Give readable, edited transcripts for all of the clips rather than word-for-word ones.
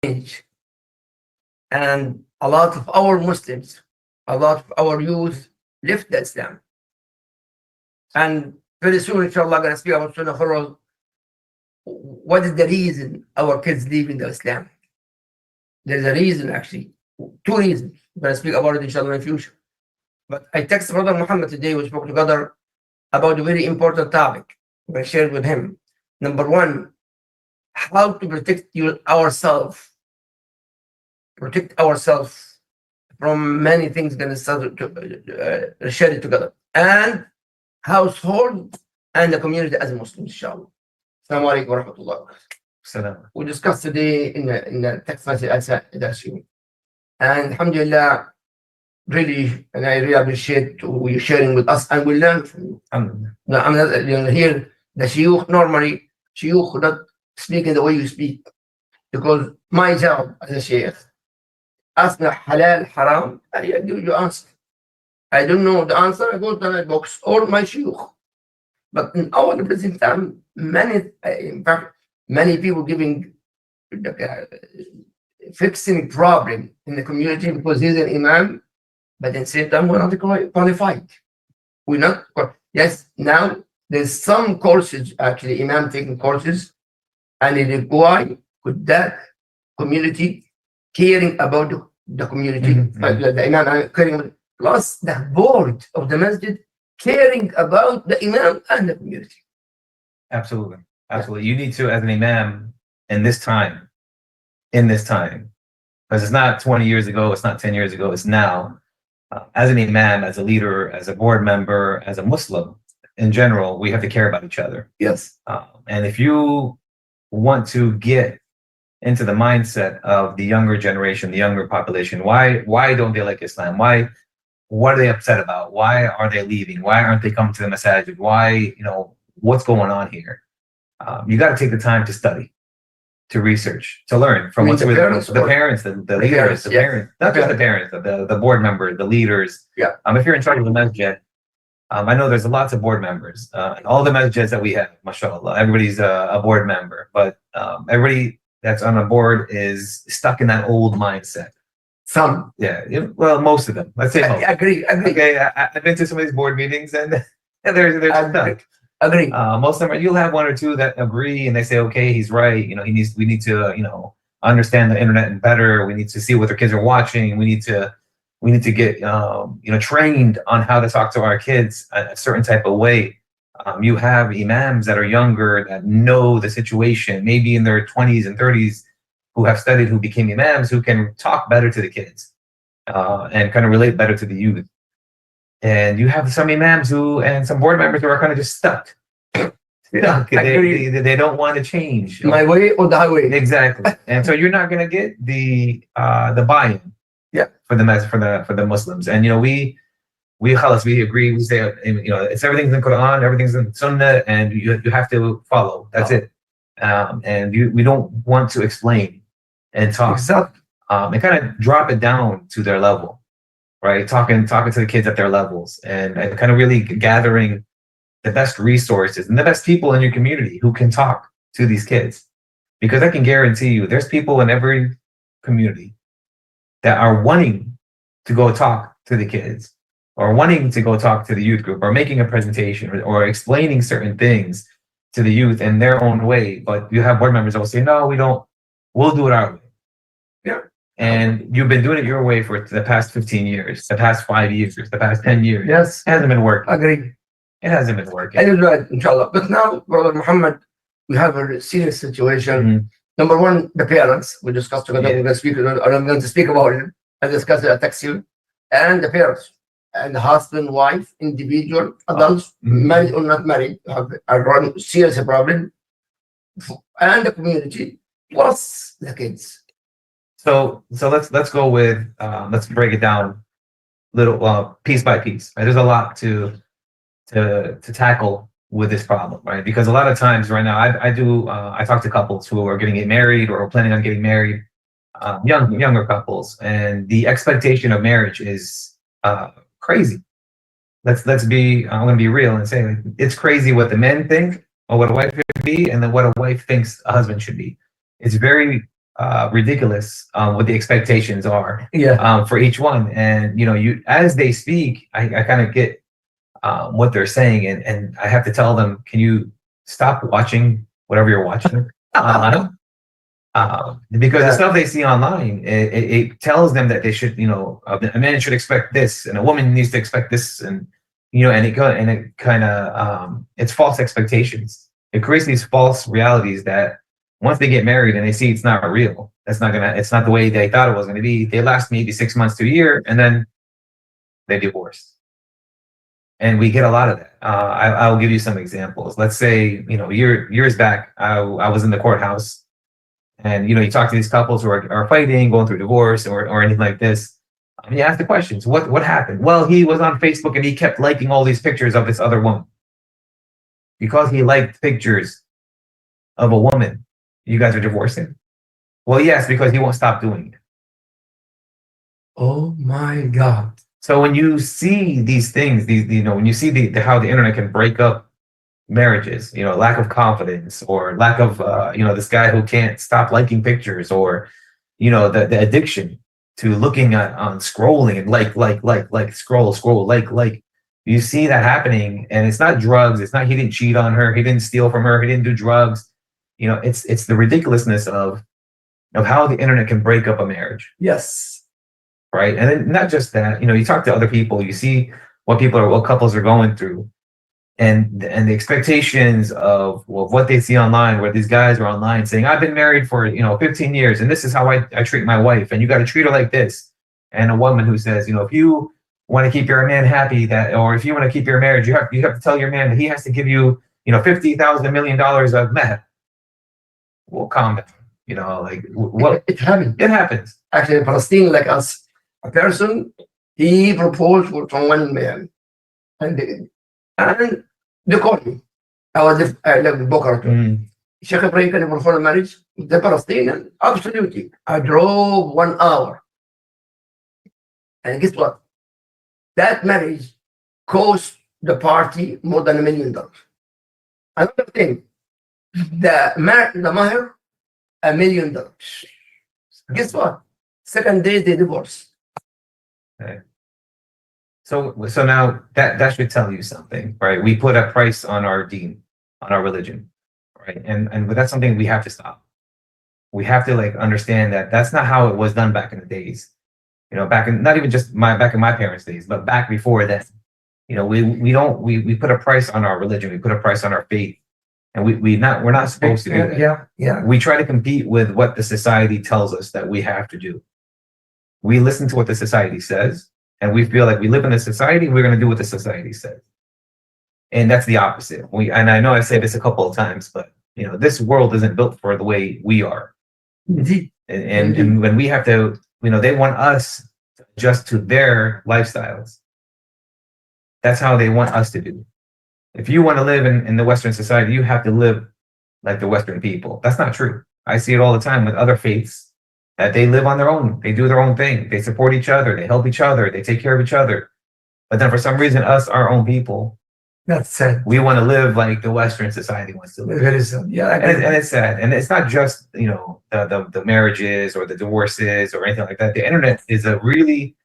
change. And a lot of our Muslims, a lot of our youth left the Islam. And very soon, inshallah, I'm going to speak about Sunnahfollowers. What is the reason our kids leave in the Islam? There's a reason, actually. Two reasons. I'm going to speak about it, inshallah, in the future. But I texted Brother Muhammad today. We spoke together about a very important topic. I shared with him. Number one, how to protect ourselves. Protect ourselves from many things going to start to share it together. And household and the community as a Muslim, inshallah. Assalamu alaikum wa rahmatullah. Salam. We discussed today in the text message I sent. And alhamdulillah, really, and I really appreciate you sharing with us, and we learn from you. No, I'm not, here, the shuyukh, normally, shuyukh not speaking the way you speak. Because my job as a sheikh, ask me halal, haram, I give you answer. I don't know the answer, I go to my box or my shuyukh. But in our present time, in fact, many people giving fixing problem in the community because he's an imam, but at the same time, we're not qualified. We're not, yes, now there's some courses, actually, imam taking courses, and it requires with that community caring about the community, the imam caring, plus the board of the masjid caring about the imam and the community. Absolutely. Absolutely. You need to, as an imam, in this time, because it's not 20 years ago, it's not 10 years ago, it's now. As an imam, as a leader, as a board member, as a Muslim, in general, we have to care about each other. Yes. And if you want to get into the mindset of the younger generation, the younger population, why don't they like Islam? What are they upset about? Why are they leaving? Why aren't they coming to the masajid? Why, what's going on here? You got to take the time to study, to research, to learn from the parents, the leaders, the parents, not just the parents, the board members, the leaders. Yeah. If you're in charge of the masjid, I know there's lots of board members. And all the masjids that we have, mashallah, everybody's a board member, but everybody that's on a board is stuck in that old mindset. Some. Yeah, well, most of them. Let's say most. I agree. Okay, I've been to some of these board meetings, and they're stuck. Agree. Most of them, you'll have one or two that agree, and they say, okay, he's right. We need to, understand the internet better. We need to see what their kids are watching. We need to get, trained on how to talk to our kids a certain type of way. You have imams that are younger that know the situation, maybe in their 20s and 30s, who have studied, who became imams, who can talk better to the kids and kind of relate better to the youth. And you have some imams and some board members who are kind of just stuck. They don't want to change. My way or the highway. Exactly. And so you're not going to get the buy-in. Yeah. For the Muslims. And we agree. We say it's everything's in Quran, everything's in Sunnah, and you have to follow. That's it. And we don't want to explain and talk. Exactly. And kind of drop it down to their level, right? Talking to the kids at their levels, and kind of really gathering the best resources and the best people in your community who can talk to these kids. Because I can guarantee you, there's people in every community that are wanting to go talk to the kids, or wanting to go talk to the youth group, or making a presentation, or explaining certain things to the youth in their own way. But you have board members that will say, no, we don't, we'll do it our way. Yeah. And you've been doing it your way for the past 15 years, the past 5 years, the past 10 years. Yes. It hasn't been working. Agree. It hasn't been working. And it's right, inshallah. But now, Brother Muhammad, we have a serious situation. Number one, the parents. We discussed together. Yeah. We're going to speak about it. I discussed it. I text you. And the parents. And the husband, wife, individual, adults, married or not married, have a serious problem. And the community, plus the kids. So let's go with let's break it down little piece by piece. Right? There's a lot to tackle with this problem, right? Because a lot of times right now, I talk to couples who are getting married or are planning on getting married, younger couples, and the expectation of marriage is crazy. Let's be. I'm going to be real and say it's crazy what the men think or what a wife should be, and then what a wife thinks a husband should be. It's very ridiculous what the expectations are Yeah. for each one. And you as they speak, I kind of get what they're saying, and I have to tell them, can you stop watching whatever you're watching online? Because the Yeah. stuff they see online, it tells them that they should, a man should expect this, and a woman needs to expect this, and it kind of it's false expectations. It creates these false realities that once they get married and they see it's not real, it's not the way they thought it was gonna be. They last maybe 6 months to a year, and then they divorce. And we get a lot of that. I'll give you some examples. Let's say, years back, I was in the courthouse, and you talk to these couples who are fighting, going through divorce or anything like this. And you ask the questions. What happened? Well, he was on Facebook and he kept liking all these pictures of this other woman. Because he liked pictures of a woman, you guys are divorcing? Well, yes, because he won't stop doing it. Oh my God. So when you see these things, when you see how the internet can break up marriages, lack of confidence, or lack of, this guy who can't stop liking pictures, or, the addiction to looking at on scrolling and like, scroll, like, you see that happening, and it's not drugs. It's not, he didn't cheat on her. He didn't steal from her. He didn't do drugs. It's the ridiculousness of how the internet can break up a marriage. Yes. Right. And then not just that, you talk to other people, you see what couples are going through, and the expectations of what they see online, where these guys are online saying, I've been married for 15 years and this is how I treat my wife, and you got to treat her like this. And a woman who says, if you want to keep your man happy, or if you want to keep your marriage, you have to tell your man that he has to give you $50,000 million of meth. Well, calm down. What It happens. It happens. Actually, in Palestine, like us, a person, he proposed from one man, and they called me. I live in Boca Raton. Sheikh Ibrahim, can you perform a marriage? The Palestinian, absolutely. I drove 1 hour. And guess what? That marriage cost the party more than $1 million. Another thing, the mahr, $1 million. Guess what? Second day they divorce. Okay. So now that should tell you something, right? We put a price on our deen, on our religion, right? And that's something we have to stop. We have to understand that that's not how it was done back in the days. Back in, not even just back in my parents' days, but back before that. We put a price on our religion. We put a price on our faith, and we're not supposed to do that. Yeah. We try to compete with what the society tells us that we have to do. We listen to what the society says, and we feel like we live in a society, we're going to do what the society says. And that's the opposite. And I know I say this a couple of times, but this world isn't built for the way we are. Indeed. And when we have to, they want us to adjust to their lifestyles. That's how they want us to do. If you want to live in the Western society, you have to live like the Western people. That's not true. I see it all the time with other faiths, that they live on their own. They do their own thing. They support each other. They help each other. They take care of each other. But then for some reason, us, our own people, that's sad. We want to live like the Western society wants to live. Very sad. Yeah. And it's sad. And it's not just, the marriages or the divorces or anything like that. The internet is a really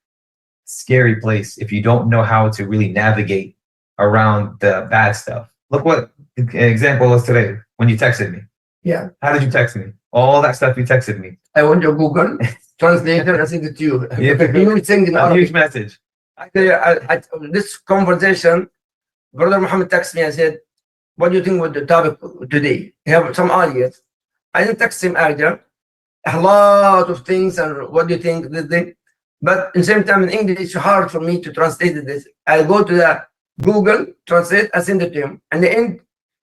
scary place if you don't know how to really navigate around the bad stuff. Look what an example was today when you texted me. Yeah. How did you text me? All that stuff you texted me. I went to Google Translator and sent it to you. Huge thing, a huge message. This conversation, Brother Muhammad texted me and said, what do you think with the topic today? You have some audience. I didn't text him earlier. A lot of things, and what do you think? This thing. But in the same time, in English, it's hard for me to translate this. I go to the Google Translate, I send it to him. And the end,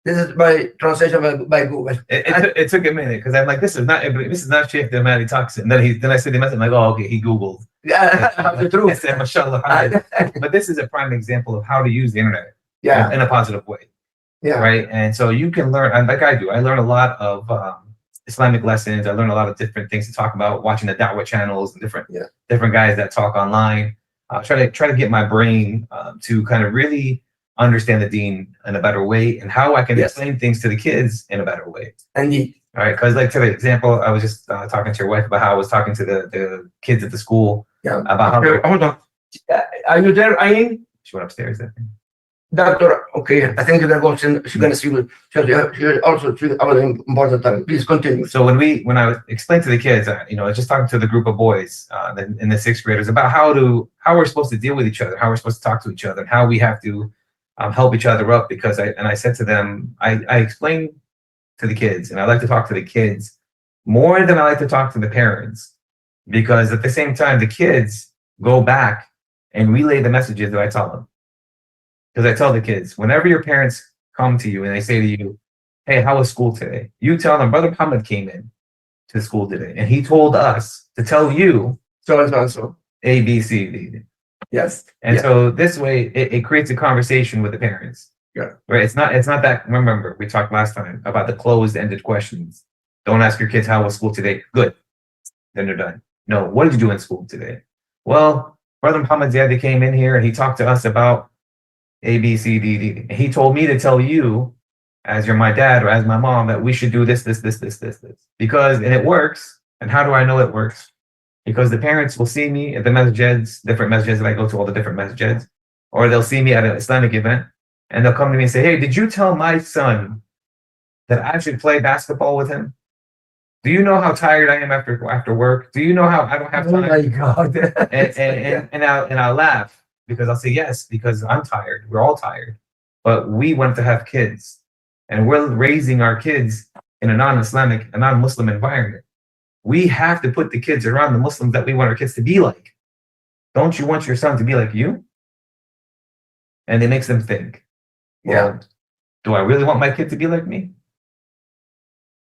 this is by translation by Google. It took a minute because I'm like, this is not Sheikh the man he talks. And then I said the message, I'm like, oh, okay, he Googled. Yeah, the truth. I said, mashallah. But this is a prime example of how to use the internet in a positive way. Yeah. Right. And so you can learn, and like I do, I learn a lot of Islamic lessons. I learn a lot of different things to talk about, watching the da'wah channels and different guys that talk online. Try to get my brain to kind of really understand the deen in a better way, and how I can Yes. explain things to the kids in a better way. Indeed. All right, because like, for example, I was just talking to your wife about how I was talking to the kids at the school Yeah. about how Okay, hold on. Are you there, Ayn? she went upstairs. I think. Doctor, okay, I think they're going to, she's going to see you. She also treat other important time. Please continue. So when I was explained to the kids, just talking to the group of boys in the sixth graders about how we're supposed to deal with each other, how we're supposed to talk to each other, and how we have to help each other up. Because I said to them, I explained to the kids, and I like to talk to the kids more than I like to talk to the parents, because at the same time, the kids go back and relay the messages that I tell them. Because I tell the kids, whenever your parents come to you and they say to you, hey, how was school today? You tell them, Brother Muhammad came in to school today, and he told us to tell you So. A, B, C, D. Yes. And Yeah. so this way, it creates a conversation with the parents. Yeah. Right? It's not that, remember, we talked last time about the closed-ended questions. Don't ask your kids, how was school today? Good. Then they're done. No, what did you do in school today? Well, Brother Muhammad Ziyadi came in here and he talked to us about A, B, C, D, D. He told me to tell you, as you're my dad or as my mom, that we should do this. Because, and it works. And how do I know it works? Because the parents will see me at the masjids, different masjids that I go to, all the different masjids, or they'll see me at an Islamic event, and they'll come to me and say, hey, did you tell my son that I should play basketball with him? Do you know how tired I am after work? Do you know how I don't have time? Oh my God. and I'll laugh, because I'll say yes, because I'm tired. We're all tired. But we want to have kids, and we're raising our kids in a non-Islamic, a non-Muslim environment. We have to put the kids around the Muslims that we want our kids to be like. Don't you want your son to be like you? And it makes them think, well, do I really want my kid to be like me?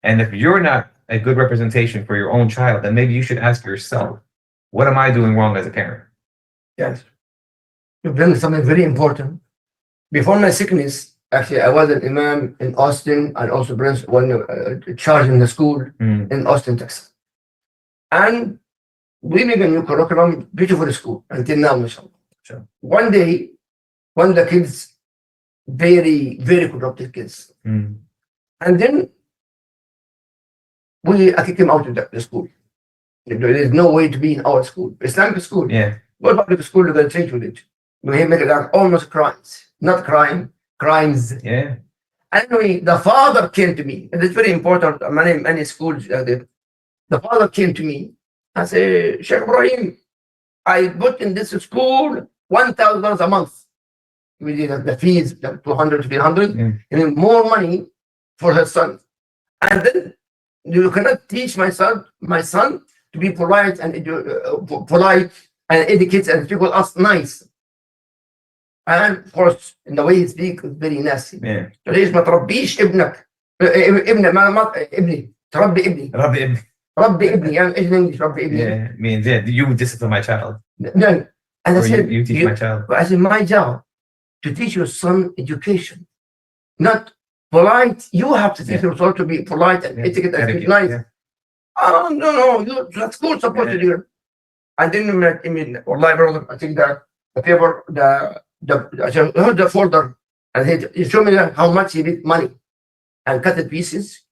And if you're not a good representation for your own child, then maybe you should ask yourself, what am I doing wrong as a parent? Yes. You bring something very important. Before my sickness, actually, I was an imam in Austin and also charged in the school in Austin, Texas. And we made a new curriculum, beautiful school, until now, mashallah. Sure. One day, one of the kids, very, very corrupted kids. And then I kicked him out of the school. There is no way to be in our school. Islamic school. Yeah. What about the school they're going to change with it? We make it like almost crimes. Not crime, crimes. Yeah. Anyway, the father came to me, and it's very important. Many schools, the father came to me and said, Sheikh Ibrahim, I put in this school $1,000 a month. We did the fees, the 200, 300, and then more money for her son. And then you cannot teach my son to be polite and educate and treat us nice. And of course, in the way he speaks, it's very nasty. Yeah. ليش ما تربيش ابنك؟ ابني تربي ابني. ربي ابني يعني ايش English ربي ابني؟ Yeah, means you discipline my child. No. And I said, you teach my child. I said, my job to teach your son education, not polite. You have to teach your son to be polite and etiquette and speak nice. Yeah. Oh no, that's school supposed to do. I didn't mean, wallahi brother, I think that the paper, the folder, and he showed me how much he did money, and cut the pieces,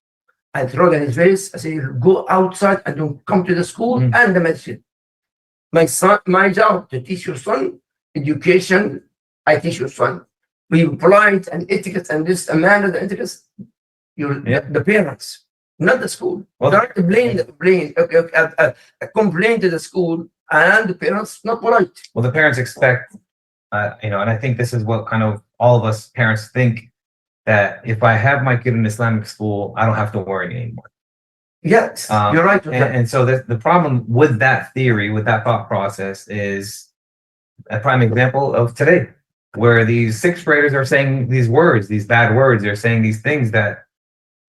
and throw it in his face. I said, go outside and don't come to the school and the masjid. My job to teach your son education. I teach your son be polite and etiquette and this man the etiquette. The parents, not the school. Well, don't complain to the school and the parents not polite. Well, the parents expect, and I think this is what kind of all of us parents think, that if I have my kid in Islamic school, I don't have to worry anymore. Yes, you're right. And so the problem with that theory, with that thought process, is a prime example of today, where these sixth graders are saying these words, these bad words. They're saying these things that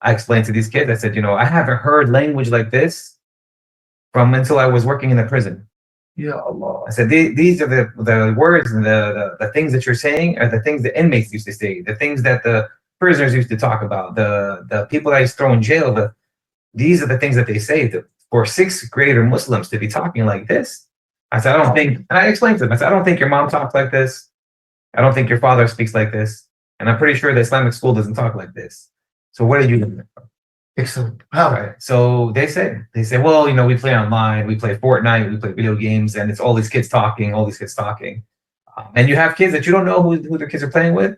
I explained to these kids. I said, I haven't heard language like this from until I was working in the prison. Yeah, Allah. I said, these are the words and the things that you're saying are the things the inmates used to say, the things that the prisoners used to talk about, the people that used to throw in jail. These are the things that they say. For sixth grader Muslims to be talking like this, I said, I don't think, and I explained to them, I said, I don't think your mom talks like this. I don't think your father speaks like this. And I'm pretty sure the Islamic school doesn't talk like this. So what are you doing? Excellent. How? Right. So they say, well, we play online, we play Fortnite, we play video games, and it's all these kids talking, and you have kids that you don't know who their kids are playing with,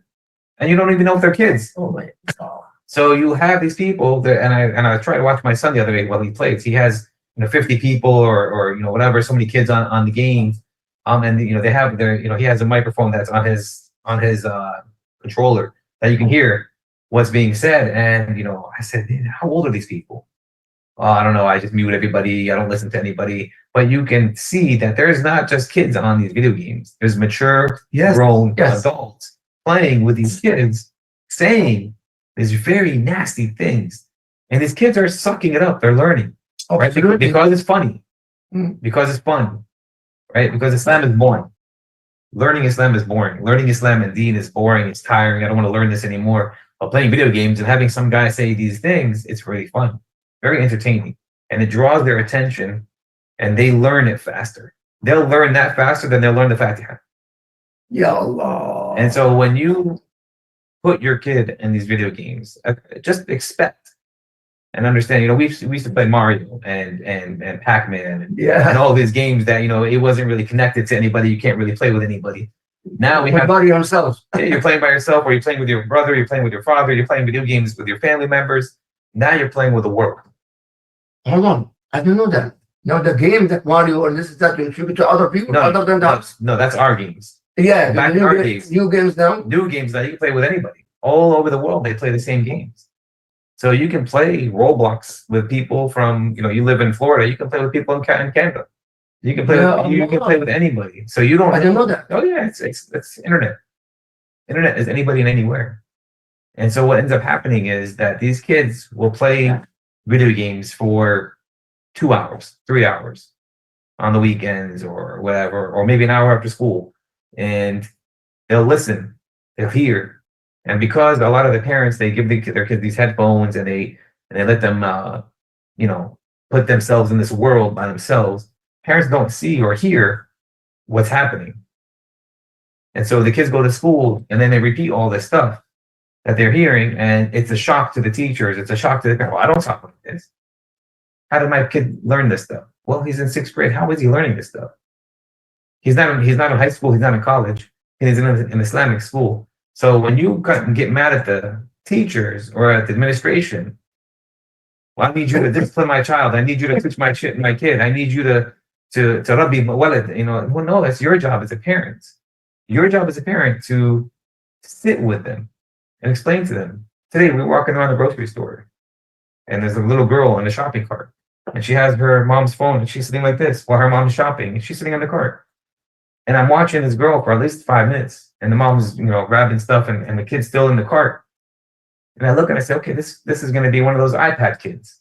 and you don't even know if they're kids. Oh my God. So you have these people that, and I tried to watch my son the other day while he plays. He has 50 people or whatever, so many kids on the game, and they have their he has a microphone that's on his controller that you can hear what's being said. And I said, how old are these people? Oh, I don't know. I just mute everybody. I don't listen to anybody. But you can see that there's not just kids on these video games. There's mature, grown adults playing with these kids, saying these very nasty things. And these kids are sucking it up. They're learning. Right? Because it's funny. Because it's fun. Right? Because Islam is boring. Learning Islam is boring. Learning Islam and Deen is boring. It's tiring. I don't want to learn this anymore. But playing video games and having some guy say these things, it's really fun. Very entertaining. And it draws their attention and they learn it faster. They'll learn that faster than they'll learn the Fatiha. Ya Allah. And so when you put your kid in these video games, just expect and understand, we used to play Mario and Pac-Man and all these games that, it wasn't really connected to anybody. You can't really play with anybody. Now we have by yourself. You're playing by yourself, or you're playing with your brother, you're playing with your father, you're playing video games with your family members. Now you're playing with the world. Hold on. I didn't know that. Now the game that Mario or this is that you contribute to other people other than that. No, that's our games. Yeah, Back in our days. New games now. New games that you can play with anybody. All over the world, they play the same games. So you can play Roblox with people from, you live in Florida, you can play with people in Canada. You can play. You can play with anybody. So you don't. I didn't know that. Oh yeah, it's internet. Internet is anybody and anywhere. And so what ends up happening is that these kids will play video games for 2 hours, 3 hours on the weekends or whatever, or maybe an hour after school, and they'll listen, they'll hear, and because a lot of the parents they give their kids these headphones and they let them put themselves in this world by themselves. Parents don't see or hear what's happening. And so the kids go to school and then they repeat all this stuff that they're hearing, and it's a shock to the teachers. It's a shock to the parents. Well, I don't talk like this. How did my kid learn this stuff? Well, he's in 6th grade. How is he learning this stuff? He's not in high school. He's not in college. He's in an Islamic school. So when you get mad at the teachers or at the administration, well, I need you to discipline my child. I need you to teach my kid. I need you to Rabbi Walid, well, no, that's your job as a parent. Your job as a parent to sit with them and explain to them. Today, we're walking around the grocery store, and there's a little girl in a shopping cart, and she has her mom's phone, and she's sitting like this while her mom's shopping, and she's sitting on the cart. And I'm watching this girl for at least 5 minutes, and the mom's, grabbing stuff, and the kid's still in the cart. And I look and I say, okay, this is going to be one of those iPad kids.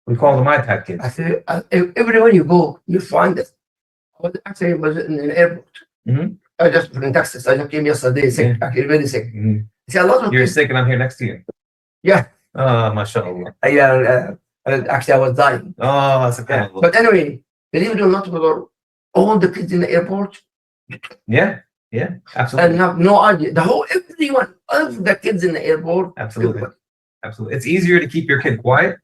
We call them iPad kids. I say, everywhere you go, you find it. I was in an airport. Mm-hmm. I just in Texas. I just came yesterday sick, actually very sick. Mm-hmm. See, a lot of You're kids, sick and I'm here next to you. Yeah. Oh, mashallah. Actually, I was dying. Oh, that's okay. But anyway, believe it or not, all the kids in the airport. Yeah, absolutely. And have no idea. Everyone of the kids in the airport. Absolutely. It's easier to keep your kid quiet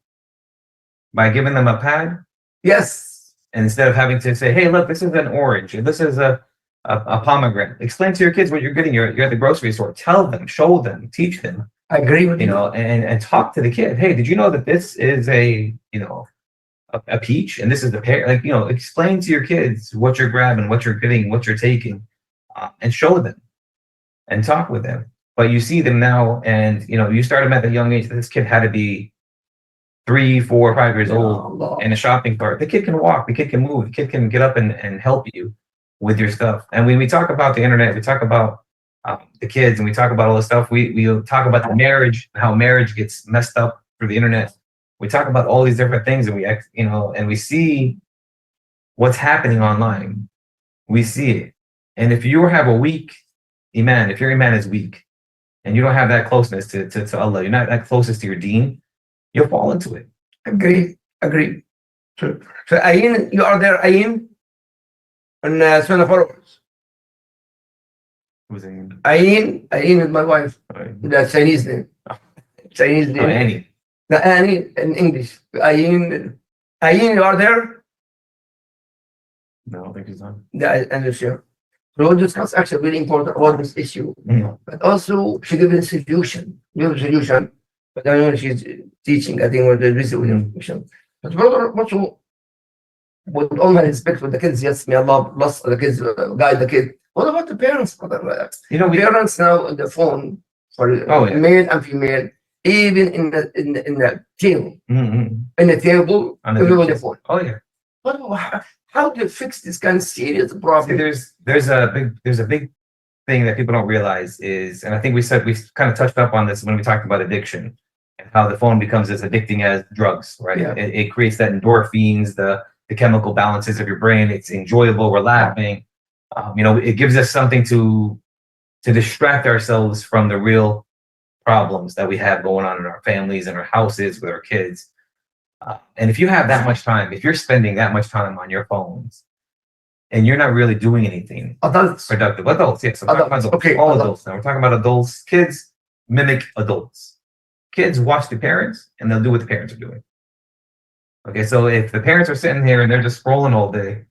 by giving them a pad. Yes. And instead of having to say, hey, look, this is an orange, and this is a pomegranate. Explain to your kids what you're getting. You're at the grocery store. Tell them, show them, teach them. I agree with you. And talk to the kid. Hey, did you know that this is a peach and this is the pear? Explain to your kids what you're grabbing, what you're getting, what you're taking, and show them and talk with them. But you see them now, and you start them at a young age. This kid had to be 3, 4, 5 years old in a shopping cart. The kid can walk, the kid can move, the kid can get up and help you with your stuff. And when we talk about the internet, we talk about the kids, and we talk about all this stuff. We talk about the marriage, how marriage gets messed up through the internet. We talk about all these different things, and we see what's happening online. We see it. And if you have a weak iman, if your iman is weak, and you don't have that closeness to Allah, you're not that closest to your deen, you'll fall into it. Agree. So Ayin, you are there, Ayin, on Sunnahfollowers. Who's in? Ayin is my wife. Right. The Chinese name. Chinese Oh, name. Annie. The Annie in English. Ayin, you are there? No, I don't think she's on. The English. We'll discuss actually really important about this issue. Mhm. But also she gives a solution, new solution. But I know she's teaching, I think, with the resolution. But brother, also with all my respect for the kids, yes, may Allah bless the kids, guide the kid. What about the parents, brother? You know, we Parents now on the phone for Oh, yeah. male and female, even in the table, Mhm. in the table, On the everybody beaches. phone. Oh yeah. How do you fix this kind of serious See, problem? there's a big thing that people don't realize is, and I think we kind of touched up on this when we talked about addiction and how the phone becomes as addicting as drugs, right? Yeah. It creates that endorphins, the chemical balances of your brain. It's enjoyable, we're laughing. It gives us something to distract ourselves from the real problems that we have going on in our families and our houses with our kids. And if you have that much time, if you're spending that much time on your phones and you're not really doing anything Adults. productive, adults, yes, I'm talking about adults, Okay, all adults. adults. Now we're talking about adults. Kids mimic adults. Kids watch the parents and they'll do what the parents are doing. Okay, so if the parents are sitting here and they're just scrolling all day,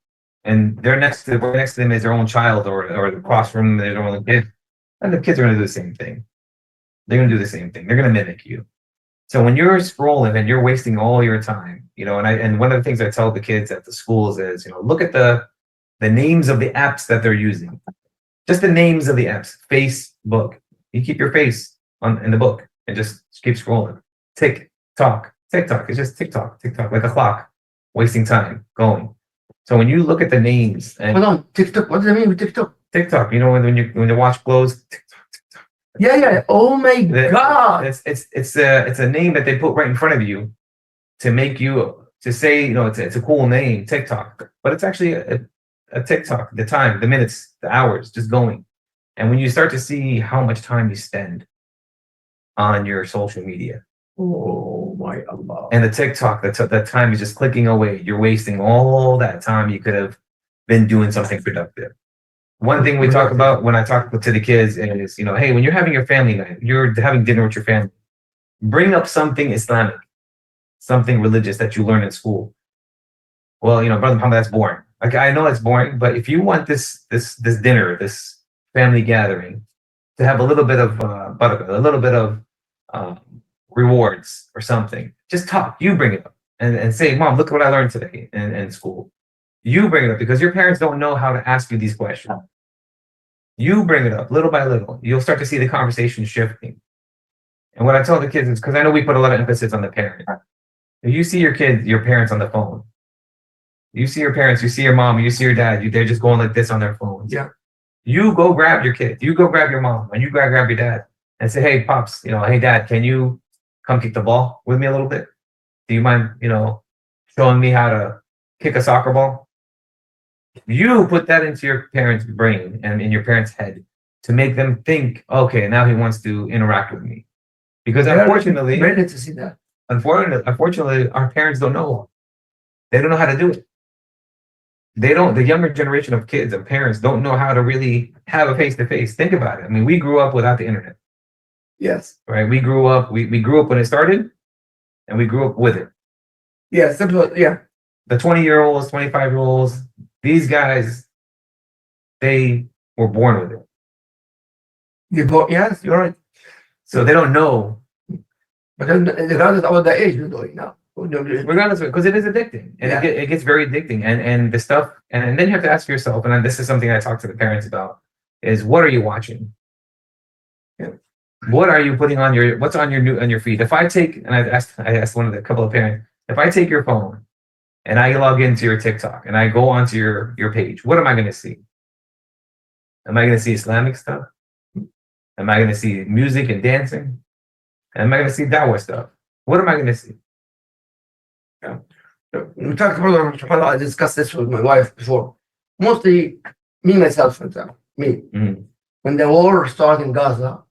and they're right next to them is their own child or across from them, their own kid, and the kids are going to do the same thing. They're going to do the same thing. They're going to mimic you. So when you're scrolling and you're wasting all your time, and one of the things I tell the kids at the schools is, look at the names of the apps that they're using. Just the names of the apps. Facebook. You keep your face in the book and just keep scrolling. TikTok. It's just TikTok, like a clock, wasting time, going. So when you look at the names and Hold on, TikTok. What does that mean with TikTok? TikTok, when you watch clothes, Yeah. Oh my God. it's a name that they put right in front of you to make you to say, it's a cool name, TikTok, but it's actually a TikTok, the time, the minutes, the hours, just going. And when you start to see how much time you spend on your social media, Oh my Allah. and the TikTok, that time is just clicking away. You're wasting all that time you could have been doing something productive. One thing we talk about when I talk to the kids is, hey, when you're having your family night, you're having dinner with your family, bring up something Islamic, something religious that you learn in school. Well, Brother Muhammad, that's boring. Like, I know that's boring, but if you want this dinner, this family gathering, to have a little bit of barakah, a little bit of rewards or something, just talk. You bring it up and say, Mom, look what I learned today in school. You bring it up because your parents don't know how to ask you these questions. You bring it up little by little. You'll start to see the conversation shifting. And what I tell the kids is, because I know we put a lot of emphasis on the parent. If you see your parents on the phone, you see your parents, you see your mom, you see your dad, they're just going like this on their phones. Yeah. You go grab your kid. You go grab your mom, and you grab your dad, and say, "Hey, pops, hey, dad, can you come kick the ball with me a little bit? Do you mind, showing me how to kick a soccer ball?" You put that into your parents' brain and in your parents' head to make them think, okay, now he wants to interact with me. Because unfortunately, ready to see that. Unfortunately, our parents don't know. They don't know how to do it. The younger generation of kids and parents don't know how to really have a face-to-face. Think about it. I mean, we grew up without the internet. Yes. Right? We grew up when it started, and we grew up with it. Yeah, simple. Yeah. The 20-year-olds, 25-year-olds, these guys, they were born with it. Yes, you're right. So they don't know. But then regardless of the age, we're doing now. Regardless, because it is addicting, and it gets very addicting, and the stuff, and then you have to ask yourself, and this is something I talk to the parents about, is what are you watching? Yeah. What are you putting on what's on your feed? If I take, and I asked couple of parents, if I take your phone and I log into your TikTok and I go onto your page, what am I going to see? Am I going to see Islamic stuff? Am I going to see music and dancing? Am I going to see dawah stuff? What am I going to see? Yeah. We talked about, subhanAllah, I discussed this with my wife before. Mostly me, myself, for example. Me. Mm. When the war started in Gaza,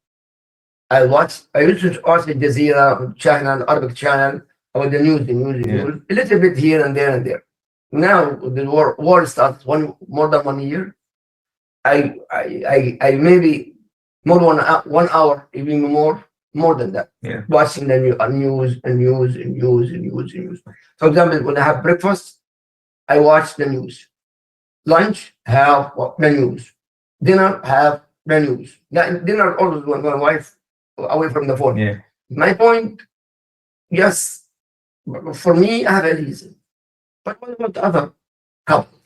I used to watch the Jazeera channel, Arabic channel, about the news, a little bit here and there and there. Now the war starts more than 1 year. I maybe more than 1 hour, even more than that. Yeah. Watching the news and news and news and news and news. For example, when I have breakfast, I watch the news. Lunch, have the news. Dinner, have the news. Dinner always when my wife away from the phone. Yeah. My point, yes, for me, I have a reason. But what about the other couple,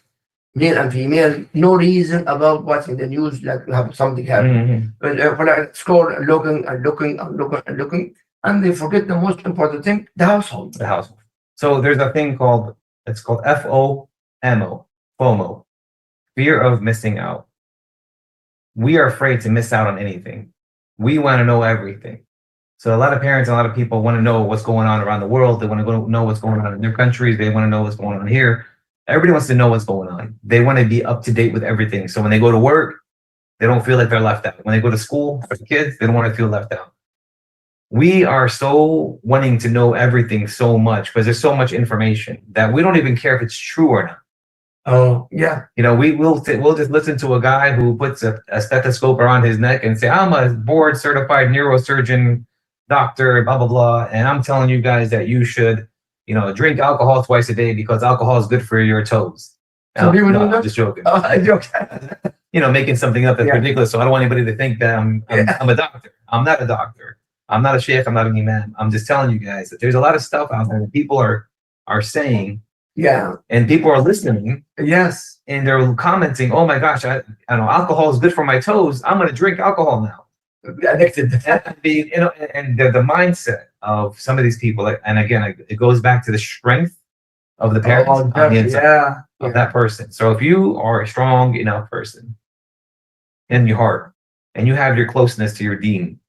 male and female? No reason about watching the news like have something happen. Mhm. When I scroll and looking and looking and looking and looking, and they forget the most important thing: the household. The household. So there's a thing called FOMO, fear of missing out. We are afraid to miss out on anything. We want to know everything. So a lot of parents, a lot of people want to know what's going on around the world. They want to know what's going on in their countries. They want to know what's going on here. Everybody wants to know what's going on. They want to be up to date with everything. So when they go to work, they don't feel like they're left out. When they go to school for the kids, they don't want to feel left out. We are so wanting to know everything so much because there's so much information that we don't even care if it's true or not. Oh, yeah. You know, we'll just listen to a guy who puts a stethoscope around his neck and say, I'm a board certified neurosurgeon, doctor, blah, blah, blah. And I'm telling you guys that you should, drink alcohol twice a day because alcohol is good for your toes. Some people do I'm that? just joking. Oh, I joke. Making something up that's Yeah. ridiculous. So I don't want anybody to think that I'm a doctor. I'm not a doctor. I'm not a sheikh. I'm not an imam. I'm just telling you guys that there's a lot of stuff out there that people are saying. Yeah. And people are listening. Yes. And they're commenting, oh my gosh, I know alcohol is good for my toes. I'm going to drink alcohol now. Addicted. And the mindset of some of these people, and again, it goes back to the strength of the parents on the inside of that person. So if you are a strong enough person in your heart and you have your closeness to your deen,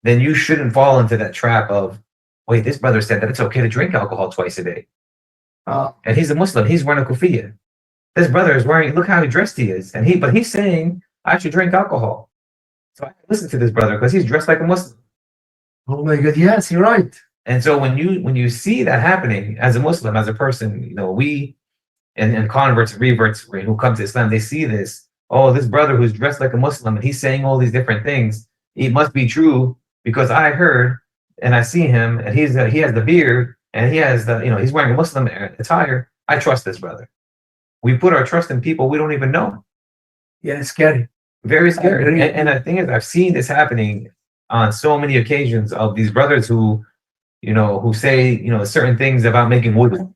then you shouldn't fall into that trap of, wait, this brother said that it's okay to drink alcohol twice a day. And he's a Muslim. He's wearing a kufiya. This brother is wearing, look how dressed he is. But he's saying, I should drink alcohol. So I listen to this brother because he's dressed like a Muslim. Oh my God, yes, you're right. And so when you see that happening as a Muslim, as a person, we and converts and reverts who come to Islam, they see this, oh, this brother who's dressed like a Muslim and he's saying all these different things, it must be true because I heard and I see him and he has the beard and he has he's wearing a Muslim attire. I trust this brother. We put our trust in people we don't even know. Yeah, it's scary. Very scary. And the thing is, I've seen this happening on so many occasions of these brothers who say, certain things about making wudu.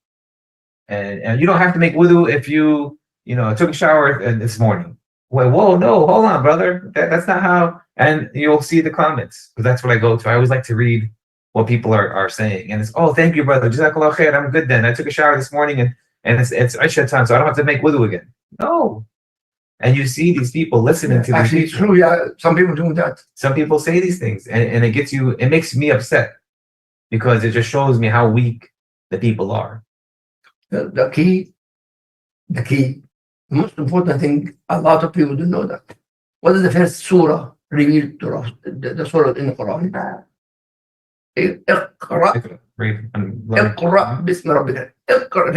And you don't have to make wudu if you took a shower this morning. Well, whoa, no, hold on, brother. That's not how. And you'll see the comments because that's what I go to. I always like to read what people are saying. And it's, oh, thank you, brother. Jazakallah khair. I'm good then. I took a shower this morning and it's Isha time, so I don't have to make wudu again. No. And you see these people listening to actually, these it's true. Yeah, some people do that. Some people say these things, and it makes me upset because it just shows me how weak the people are. The key, the most important thing, a lot of people don't know that. What is the first surah revealed to us? The surah in the Quran. اقرأ اقرأ باسم ربك. اقرأ,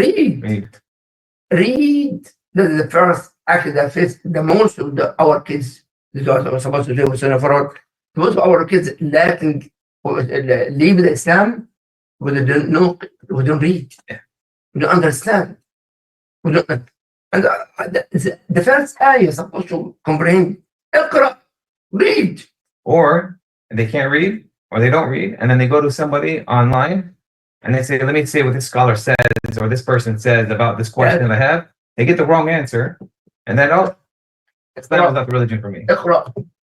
read. This is the first, actually, the most of our kids, this is what I was supposed to do with Sunnahfollowers. Most of our kids leave the Islam, but they don't know, we don't read, we don't understand, we don't. And the first ayah is supposed to comprehend. اقرأ, read. Or they can't read, or they don't read, and then they go to somebody online, and they say, "Let me say what this scholar says, or this person says about this question I have." They get the wrong answer, and then it's not the religion for me. اقرأ,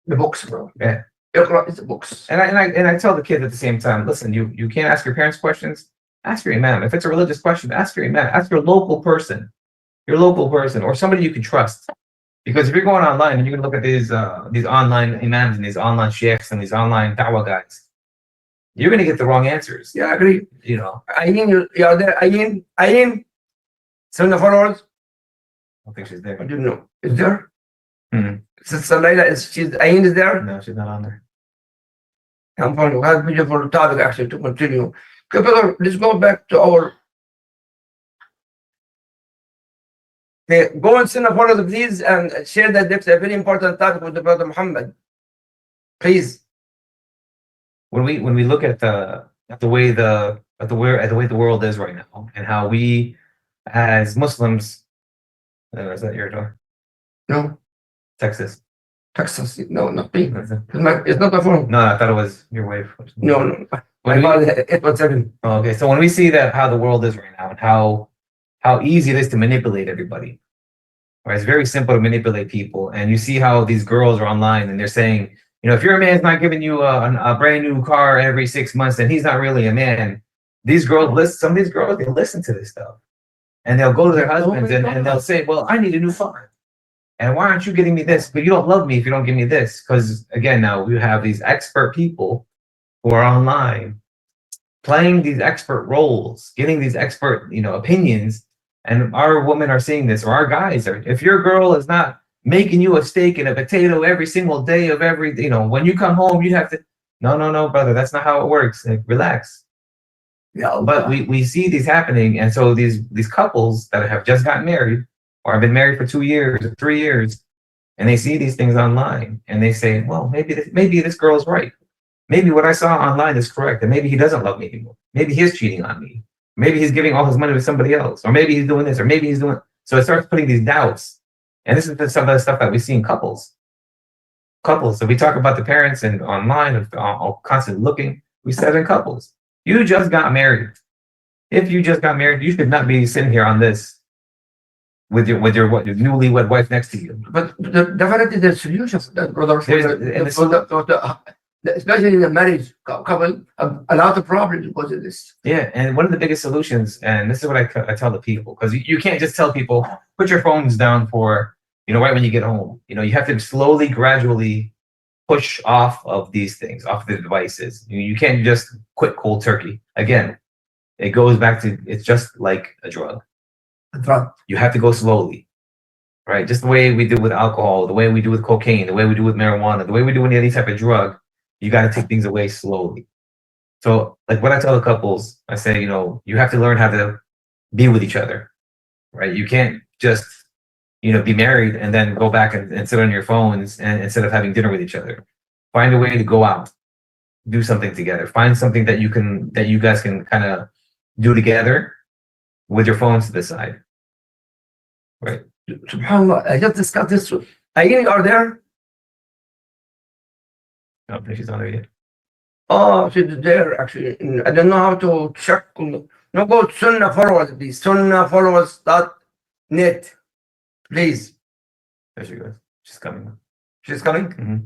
the books, bro. Yeah. اقرأ is the books. And I tell the kids at the same time, listen, you can't ask your parents questions. Ask your imam. If it's a religious question, ask your imam. Ask your local person, or somebody you can trust. Because if you're going online and you're gonna look at these online imams and these online sheikhs and these online dawah guys, you're gonna get the wrong answers. Yeah, I agree. Ayin, you're there. Ayin, Sunnahfollowers. I don't think she's there. I don't know. Is there? Mm-hmm. Sister Layla, Ayin is there? No, she's not on there. I'm fine. We have a beautiful topic actually to continue. Okay, brother, let's go back to our Okay, go on Sunnahfollowers, please, and share that this is a very important topic with the Brother Muhammad. Please. When we look at the way the world is right now, and how we as Muslims, is that your door? No, Texas. Texas. No, not me. No, It's not my phone. I thought it was your wave. No. When we, It was 7. okay, so when we see that how the world is right now and how easy it is to manipulate everybody, right? It's very simple to manipulate people, and you see how these girls are online and they're saying, if your man's not giving you a brand new car every 6 months, then he's not really a man. These girls listen. Some of these girls, they listen to this stuff, and they'll go to their husbands and they'll say, "Well, I need a new car, and why aren't you getting me this? But you don't love me if you don't give me this." Because again, now we have these expert people who are online playing these expert roles, getting these expert, opinions, and our women are seeing this, or our guys are. If your girl is not making you a steak and a potato every single day of every, when you come home, you have to. No, brother, that's not how it works. Like, relax. Yeah, But we see these happening, and so these couples that have just gotten married or have been married for 2 years or 3 years, and they see these things online, and they say, well, maybe this girl's right. Maybe what I saw online is correct, and maybe he doesn't love me anymore. Maybe he's cheating on me. Maybe he's giving all his money to somebody else, or maybe he's doing this, or maybe he's doing. So it starts putting these doubts, and this is some of the stuff that we see in couples. So we talk about the parents and online of constantly looking. We said in couples, you just got married. If you just got married, you should not be sitting here on this with your newlywed wife next to you. But definitely the solutions that brother, especially in the marriage couple, a lot of problems because of this. Yeah, and one of the biggest solutions, and this is what I tell the people, because you can't just tell people put your phones down for right when you get home. You have to slowly, gradually push off of these things, off the devices. You can't just quit cold turkey. Again, it goes back to it's just like a drug. You have to go slowly, right? Just the way we do with alcohol, the way we do with cocaine, the way we do with marijuana, the way we do with any type of drug. You got to take things away slowly. So, like what I tell the couples, I say, you have to learn how to be with each other, right? You can't just, be married and then go back and sit on your phones and instead of having dinner with each other. Find a way to go out, do something together. Find something that you guys can kind of do together with your phones to the side, right? SubhanAllah, I just discussed this. Ayini, are there? I don't think she's on there yet. Oh, she's there actually. I don't know how to check. No, go to Sunnahfollowers, please. Sunnahfollowers.net, please. There she goes. She's coming. She's coming. Mm-hmm.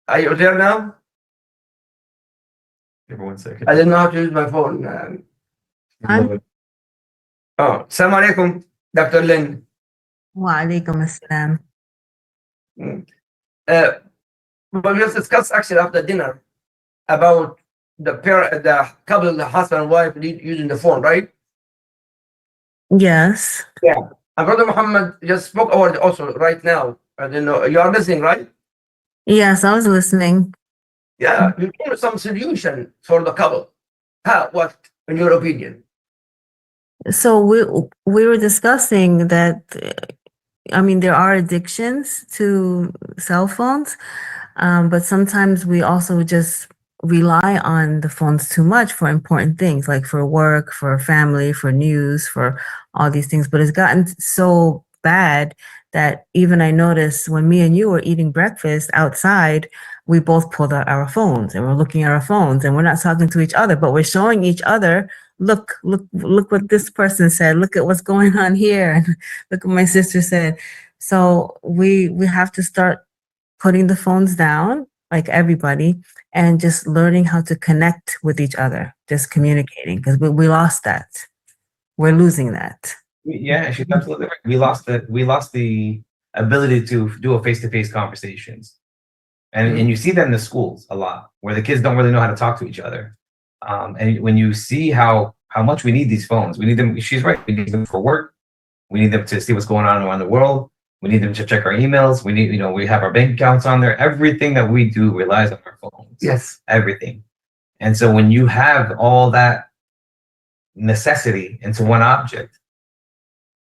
Are you there now? Give her 1 second. I don't know how to use my phone. Assalamu alaikum, Dr. Lynn. Wa alaikum assalam. But we just discussed actually after dinner about the couple, the husband and wife using the phone, right? Yes. Yeah. And Brother Muhammad just spoke about it also right now. I don't know. You are listening, right? Yes, I was listening. Yeah. You give some solution for the couple. What, in your opinion? So we were discussing that, there are addictions to cell phones, but sometimes we also just rely on the phones too much for important things, like for work, for family, for news, for all these things. But it's gotten so bad that even I noticed when me and you were eating breakfast outside, we both pulled out our phones and we're looking at our phones and we're not talking to each other, but we're showing each other, look what this person said, look at what's going on here, and look what my sister said. So we have to start putting the phones down, like everybody, and just learning how to connect with each other, just communicating, because we lost that. We're losing that. Yeah, she's absolutely right. We lost the ability to do a face-to-face conversations. And you see that in the schools a lot, where the kids don't really know how to talk to each other. And when you see how much we need these phones, we need them. She's right. We need them for work. We need them to see what's going on around the world. We need them to check our emails. We need, we have our bank accounts on there. Everything that we do relies on our phones. Yes. Everything. And so when you have all that necessity into one object,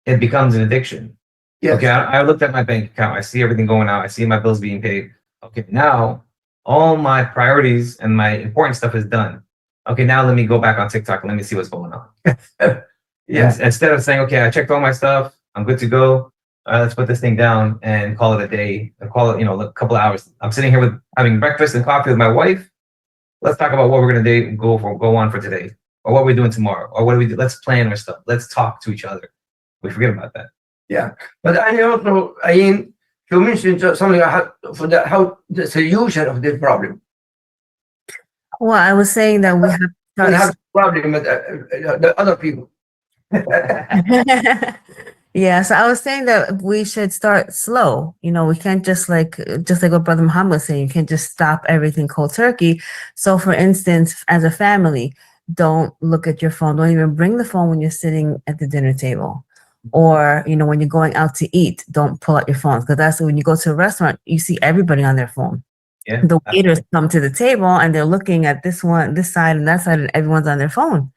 it becomes an addiction. Yes. Okay, I looked at my bank account. I see everything going out. I see my bills being paid. Okay, now all my priorities and my important stuff is done. Okay, now let me go back on TikTok and let me see what's going on. Yeah. Instead of saying, okay, I checked all my stuff, I'm good to go. Let's put this thing down and call it a day. Call it, a couple of hours. I'm sitting here with having breakfast and coffee with my wife. Let's talk about what we're gonna go on for today, or what we're doing tomorrow, or what do we do? Let's plan our stuff. Let's talk to each other. We forget about that. Yeah. But I also, Ayin, you mentioned something how the solution of this problem. Well, I was saying that we have to We start have a problem with the other people. Yeah, so I was saying that we should start slow. We can't just like what Brother Muhammad was saying, you can't just stop everything cold turkey. So for instance, as a family, don't look at your phone. Don't even bring the phone when you're sitting at the dinner table. Or, when you're going out to eat, don't pull out your phones. Because that's when you go to a restaurant, you see everybody on their phone. Yeah. The waiters come to the table and they're looking at this side and that side, and everyone's on their phone.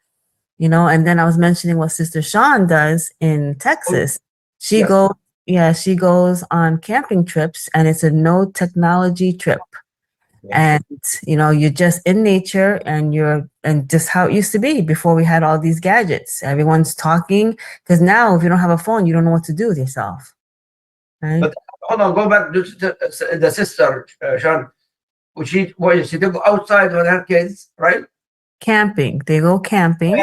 And then I was mentioning what Sister Sean does in Texas. She goes on camping trips, and it's a no technology trip. Yeah. And you're just in nature, and just how it used to be before we had all these gadgets. Everyone's talking, because now if you don't have a phone, you don't know what to do with yourself. Right? But hold on, go back to the sister, Sean. She go outside with her kids, right? Camping. They go camping.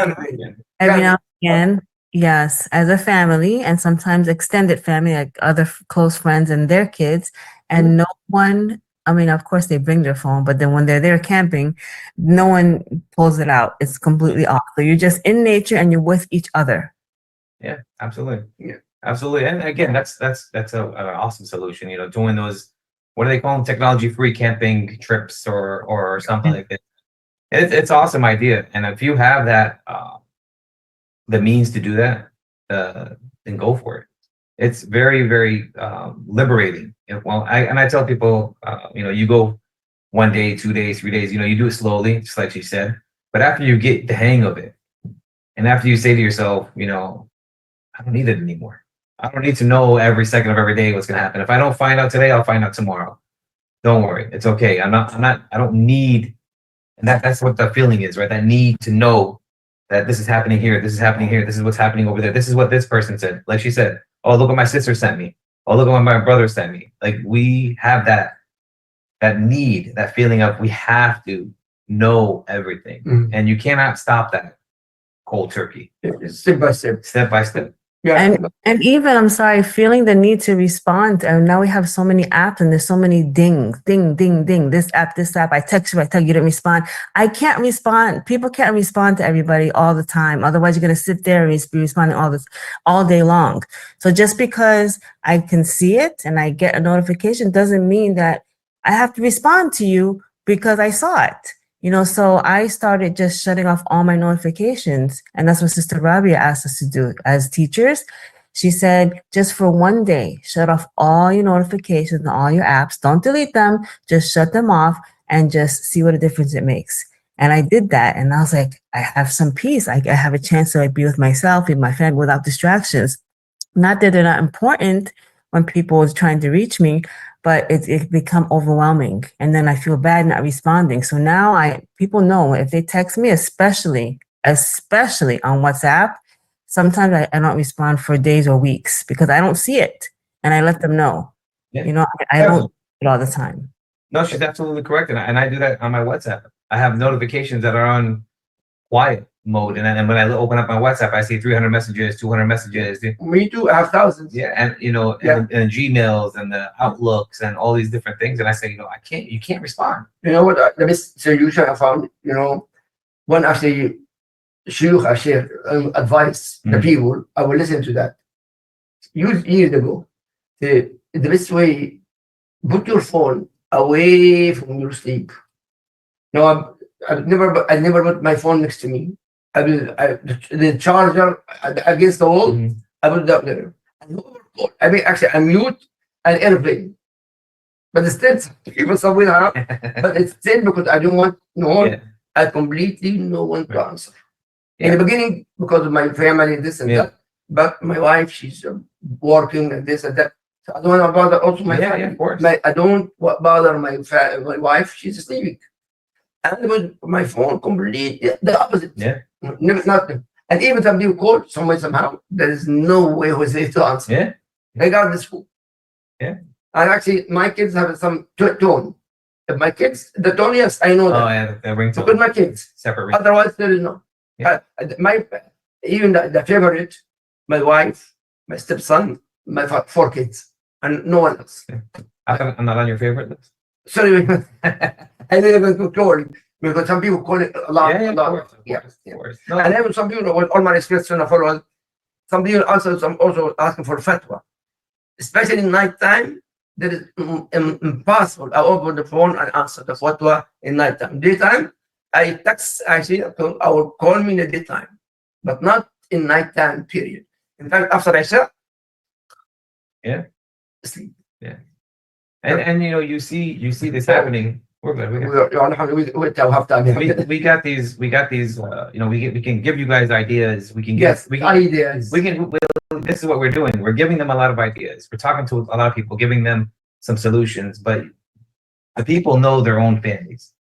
Every now and again, yes, as a family, and sometimes extended family, like other close friends and their kids. And no one, of course, they bring their phone, but then when they're there camping, no one pulls it out. It's completely off. So you're just in nature and you're with each other. Yeah, absolutely. Yeah. Absolutely. And again, that's an awesome solution. Doing those, what do they call them? Technology-free camping trips or something like that. It's an awesome idea. And if you have that, the means to do that, then go for it. It's very, very liberating. I tell people, you go 1 day, 2 days, 3 days, you do it slowly, just like she said. But after you get the hang of it, and after you say to yourself, I don't need it anymore. I don't need to know every second of every day what's going to happen. If I don't find out today, I'll find out tomorrow. Don't worry. It's okay. I don't need, and that's what the feeling is, right? That need to know that this is happening here. This is happening here. This is what's happening over there. This is what this person said. Like she said, oh, look what my sister sent me. Oh, look what my brother sent me. Like we have that need, that feeling of we have to know everything. Mm. And you cannot stop that cold turkey. Step by step. Step by step. Yeah. And even, I'm sorry, feeling the need to respond. And now we have so many apps and there's so many dings, ding, ding, ding. This app, I text you, you didn't respond. I can't respond. People can't respond to everybody all the time. Otherwise, you're going to sit there and be responding all day long. So just because I can see it and I get a notification doesn't mean that I have to respond to you because I saw it. So I started just shutting off all my notifications. And that's what Sister Rabia asked us to do as teachers. She said, just for 1 day, shut off all your notifications and all your apps. Don't delete them. Just shut them off and just see what a difference it makes. And I did that. And I was like, I have some peace. I have a chance to be with myself, with my family without distractions. Not that they're not important when people are trying to reach me, but it become overwhelming. And then I feel bad not responding. So now people know if they text me, especially on WhatsApp, sometimes I don't respond for days or weeks because I don't see it. And I let them know. Yeah. I don't do it all the time. No, she's absolutely correct. And I do that on my WhatsApp. I have notifications that are on quiet mode. And when I open up my WhatsApp, I see 300 messages, 200 messages. We do have thousands. Yeah. And, and Gmails and the Outlooks and all these different things. And I say, you can't respond. You know what the best solution I found? When actually Shuyukh share advice the people, I will listen to that. Years ago, the best way, put your phone away from your sleep. I never put my phone next to me. The charger against the wall. I put it up there. Actually, I mute an airplane, but still people somewhere around. But it's still because I don't want I completely no one to answer. In the beginning, because of my family, this and that. But my wife, she's working and this and that. So I don't want to bother also my Yeah, family. yeah, of course. I don't bother my wife. She's sleeping. And with my phone, completely the opposite. Yeah. Nothing. And even some people call some way somehow, there is no way who's safe to answer. Yeah. Regardless who. Yeah. And actually, my kids have some tone. If my kids, the tone, yes, I know Oh that. yeah, the ringtone. With my kids. Separate ringtone. Otherwise, there is no. Yeah. Even the favorite, my wife, my stepson, my 4 kids, and no one else. How come I'm not on your favorite list? Sorry, I didn't even call it because some people call it a lot. Yeah, a of lot. course, of Yeah, course, yeah. of course. No, And even some people with all my respect to followers, some people also asking for fatwa, especially in night time. That is impossible. I open the phone and answer the fatwa in night time. Daytime, I text actually. I will call me in the daytime, but not in night time period. In fact, after Isha, Yeah. sleep. and you see this happening. We're good. We have time. We got these. We can give you guys ideas. We can Yes, we can, ideas. this is what we're doing. We're giving them a lot of ideas. We're talking to a lot of people, giving them some solutions. But the people know their own families.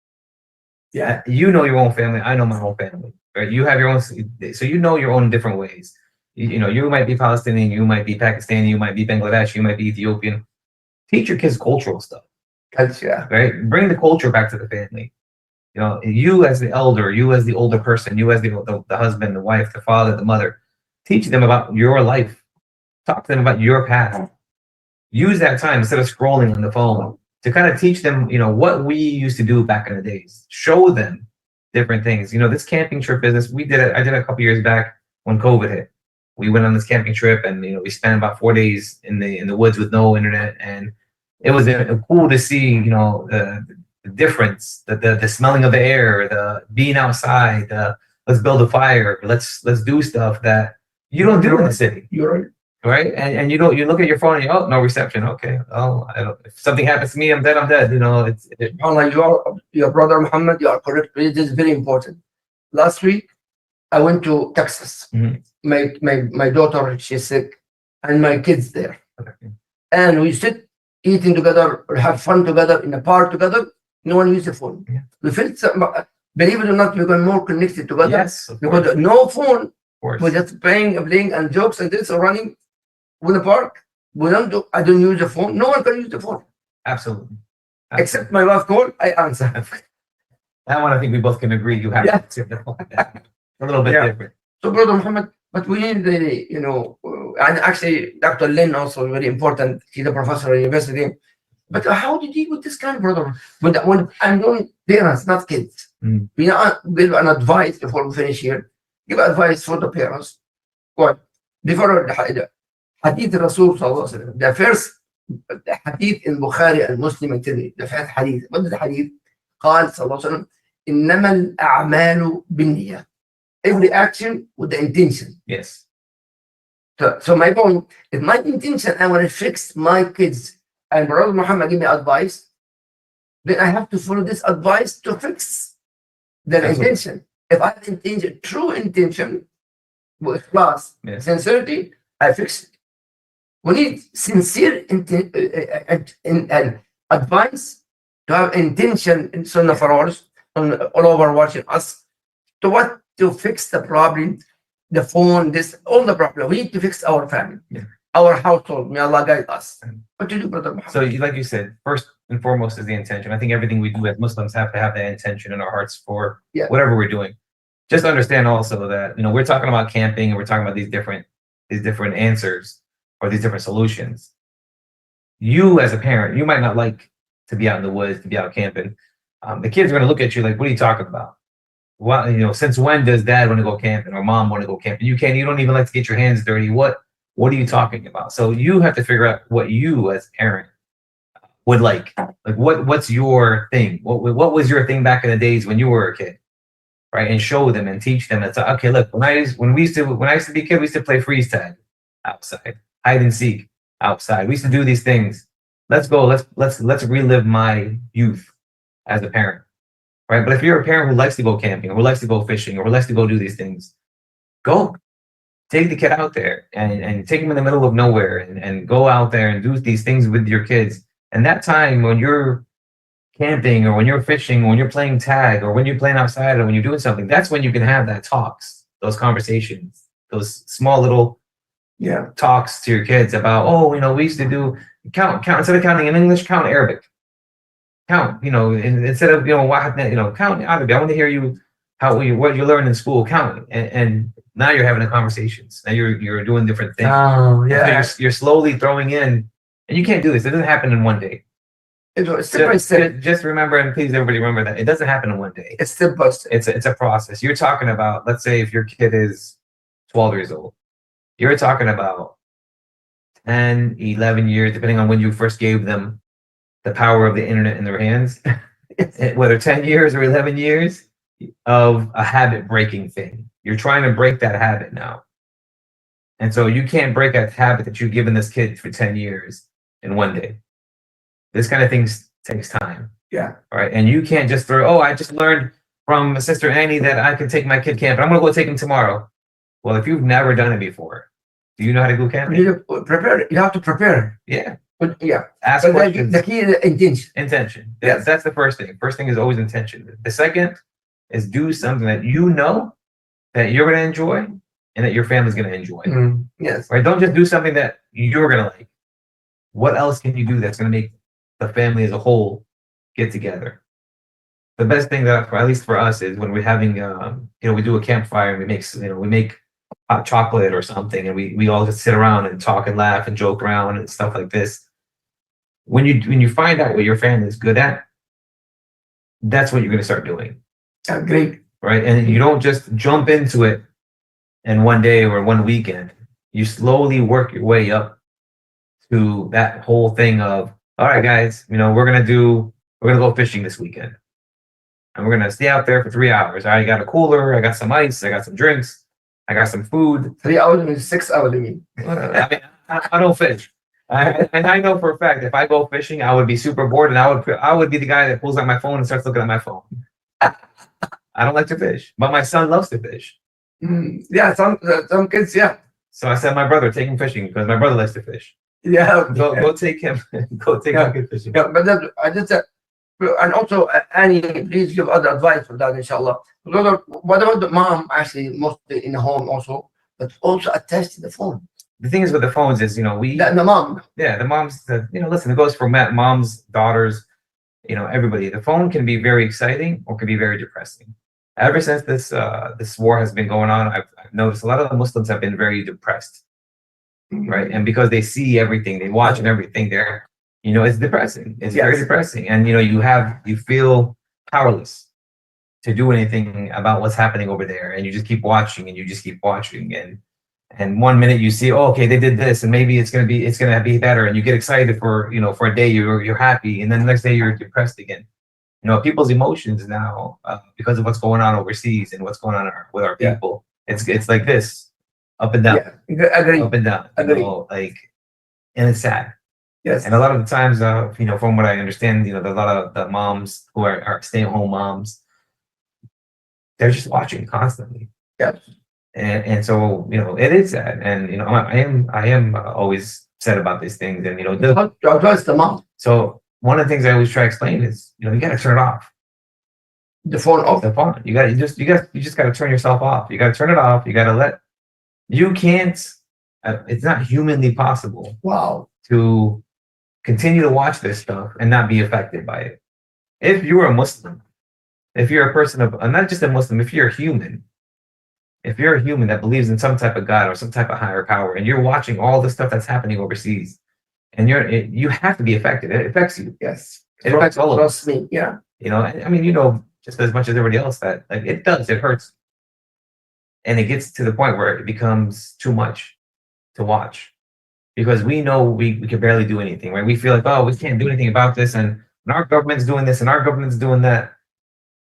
Yeah. You know your own family. I know my own family. Right? You have your own. So you know your own different ways. You might be Palestinian. You might be Pakistani. You might be Bangladesh. You might be Ethiopian. Teach your kids cultural stuff. Culture. Right? Bring the culture back to the family. You as the elder, you as the older person, you as the husband, the wife, the father, the mother, teach them about your life. Talk to them about your past. Use that time instead of scrolling on the phone to kind of teach them, what we used to do back in the days. Show them different things. This camping trip business, I did it a couple years back when COVID hit. We went on this camping trip and we spent about 4 days in the woods with no internet, and it was cool to see, the difference, the smelling of the air, the being outside, let's build a fire, let's do stuff that you don't do in the city. You're Right? And you look at your phone and no reception. Okay. Oh, if something happens to me, I'm dead. your brother Muhammad, you are correct. It is very important. Last week, I went to Texas. Mhm. My daughter, she's sick, and my kids there. Okay. And we sit eating together or have fun together in the park together. No one uses the phone. Yeah. We feel, believe it or not, we got more connected together. Yes, of Because course. no phone, Of course. we're just playing and jokes and this or running in the park. I don't use the phone. No one can use the phone. Absolutely. Except my wife called, I answer. That one, I think we both can agree. You have Yeah. to. A little bit Yeah. different. So, Brother Muhammad, but we need and actually, Dr. Lynn also very important. He's a professor at university. But how do you deal with this kind of brother? When I'm doing parents, not kids. Mm. We give an advice before we finish here. Give advice for the parents. What? Before the Hadith Rasul Sallallahu Alaihi Wasallam, the first Hadith in Bukhari and Muslim and Tirmidhi, the first Hadith. What is the Hadith? قال صلى الله عليه وسلم إنما الأعمال بالنية. Every action with the intention. Yes. So my point, if my intention, I want to fix my kids, and Brother Muhammad give me advice, then I have to follow this advice to fix their Absolutely. intention. If I have intention, true intention, with class, Yes. sincerity, I fix it. We need sincere advice to have intention in Sunnahfollowers all over watching us to fix the problem, the phone, all the problem. We need to fix our family, our household. May Allah guide us. What to do, Brother Muhammad? So, like you said, first and foremost is the intention. I think everything we do as Muslims have to have that intention in our hearts for whatever we're doing. Just understand also that we're talking about camping and we're talking about these different answers or these different solutions. You as a parent, you might not like to be out in the woods, to be out camping. The kids are going to look at you like, "What are you talking about? What since when does Dad want to go camping or Mom want to go camping? You don't even like to get your hands dirty. What are you talking about?" So you have to figure out what you as a parent would like what's your thing? What was your thing back in the days when you were a kid, right? And show them and teach them. It's okay. Look, when I used to be a kid, we used to play freeze tag outside, hide and seek outside. We used to do these things. Let's go. Let's relive my youth as a parent, right? But if you're a parent who likes to go camping or who likes to go fishing or who likes to go do these things, go. take the kid out there and take him in the middle of nowhere and go out there and do these things with your kids. And that time when you're camping or when you're fishing, or when you're playing tag or when you're playing outside or when you're doing something, that's when you can have that talks, those conversations, those small little talks to your kids about, oh, we used to do count instead of counting in English, count Arabic. Count, instead of count Arabic. I want to hear you what you learned in school. Count, and now you're having a conversations. Now you're doing different things. Oh, So you're slowly throwing in, and you can't do this. It doesn't happen in one day. It's step by step. Just remember, and please everybody remember that it doesn't happen in one day. It's step by step. It's a process. You're talking about, let's say if your kid is 12 years old, you're talking about 10, 11 years, depending on when you first gave them the power of the internet in their hands, whether 10 years or 11 years of a habit breaking thing. You're trying to break that habit now. And so you can't break a habit that you've given this kid for 10 years in one day. This kind of thing takes time. Yeah. All right. And you can't just throw, I just learned from Sister Annie that I can take my kid camping. I'm going to go take him tomorrow. Well, if you've never done it before, do you know how to go camping? You need to prepare. You have to prepare. Yeah. But yeah. Ask But questions. the key is intention. Intention. Yes. That's the first thing. First thing is always intention. The second is do something that you know that you're going to enjoy and that your family's going to enjoy. Yes. Right? Don't just do something that you're going to like. What else can you do that's going to make the family as a whole get together? The best thing that, at least for us, is when we're having, we do a campfire and we make hot chocolate or something, and we all just sit around and talk and laugh and joke around and stuff like this. When you find out what your family is good at, that's what you're going to start doing. Great. Right? And you don't just jump into it in one day or one weekend. You slowly work your way up to that whole thing of, all right, guys, we're gonna go fishing this weekend, and we're gonna stay out there for 3 hours. I got a cooler, I got some ice, I got some drinks, I got some food. 3 hours and 6 hours, I mean. I don't fish, and I know for a fact if I go fishing, I would be super bored, and I would be the guy that pulls out my phone and starts looking at my phone. I don't like to fish, but my son loves to fish. Yeah, some kids, yeah. So I said, my brother, take him fishing because my brother likes to fish. Yeah. Go take him. Go take him fishing. Yeah, but I just said, and also, Annie, please give other advice for that, inshallah. What about the mom, actually, mostly in the home also, but also attached to the phone? The thing is with the phones is, The mom. Yeah, the moms, listen, it goes for moms, daughters, everybody. The phone can be very exciting or can be very depressing. Ever since this war has been going on, I've noticed a lot of the Muslims have been very depressed. Right, and because they see everything, they watch and everything there, it's depressing. It's very depressing, and you feel powerless to do anything about what's happening over there, and you just keep watching and you just keep watching, and 1 minute you see, oh, okay, they did this, and maybe it's gonna be better, and you get excited for for a day, you're happy, and then the next day you're depressed again. People's emotions now, because of what's going on overseas and what's going on with our people, it's like this. Up and down. Yeah, agree. Up and down. Agree. And it's sad. Yes. And a lot of the times, from what I understand, there's a lot of the moms who are stay-at-home moms. They're just watching constantly. Yes. And so it is sad. And I am always sad about these things. And Address the mom. So one of the things I always try to explain is you got to turn it off. The phone off. The phone. You just got to turn yourself off. You got to turn it off. You got to let. You can't, it's not humanly possible to continue to watch this stuff and not be affected by it. If you're a Muslim, if you're a person of, not just a Muslim, if you're a human that believes in some type of God or some type of higher power, and you're watching all the stuff that's happening overseas, and you have to be affected. It affects you. Yes. It affects all of us. Trust me, yeah. I mean, just as much as everybody else that it does, it hurts. And it gets to the point where it becomes too much to watch because we know we can barely do anything, right? We feel like, oh, we can't do anything about this, and our government's doing this, and our government's doing that,